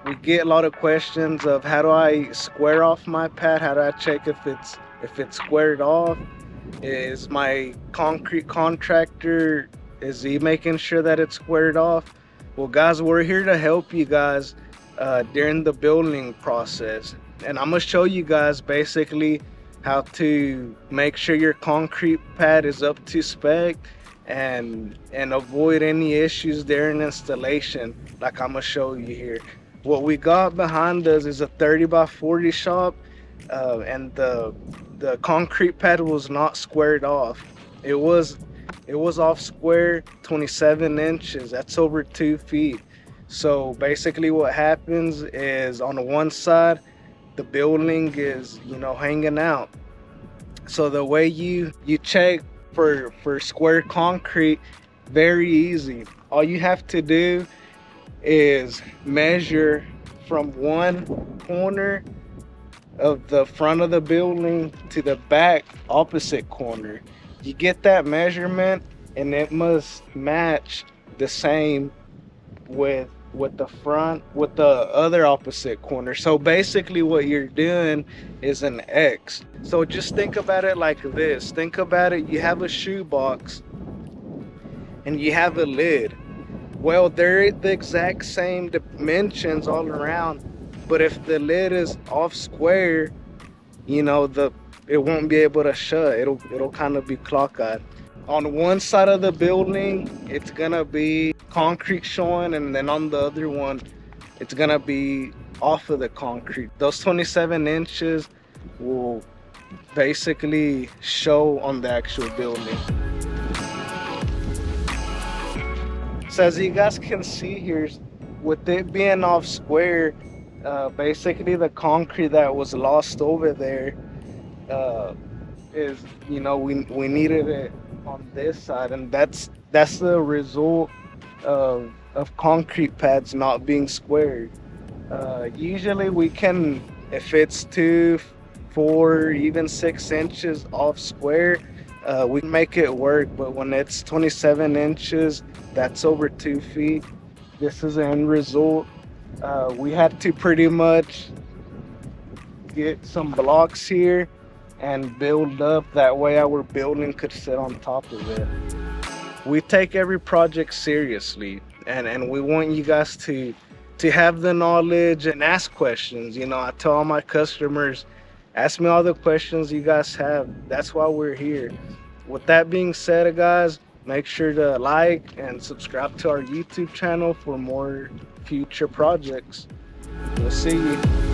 we get a lot of questions of how do I square off my pad? How do I check if it's squared off? Is my concrete contractor, is he making sure that it's squared off? Well, guys, we're here to help you guys during the building process. And I'm gonna show you guys basically how to make sure your concrete pad is up to spec and avoid any issues during installation, like I'm gonna show you here. What we got behind us is a 30 by 40 shop, and the concrete pad was not squared off. It was off square 27 inches. That's over 2 feet. So basically what happens is on the one side, the building is, hanging out. So the way you check for square concrete, very easy. All you have to do is measure from one corner of the front of the building to the back opposite corner. You get that measurement and it must match the same with the front, with the other opposite corner. So basically what you're doing is an X. So just think about it like this. Think about it, you have a shoebox and you have a lid. Well, they're the exact same dimensions all around, but if the lid is off square, it won't be able to shut. It'll kind of be clock-eyed. On one side of the building, it's gonna be concrete showing, and then on the other one, it's gonna be off of the concrete. Those 27 inches will basically show on the actual building. So as you guys can see here, with it being off square, basically the concrete that was lost over there is, we needed it on this side, and that's the result of concrete pads not being squared. Usually we can, if it's 2, 4, even 6 inches off square, we can make it work. But when it's 27 inches, that's over 2 feet. This is the end result. We had to pretty much get some blocks here and build up, that way our building could sit on top of it. We take every project seriously, and we want you guys to have the knowledge and ask questions. I tell all my customers, ask me all the questions you guys have. That's why we're here. With that being said, guys, make sure to like and subscribe to our YouTube channel for more future projects. We'll see you.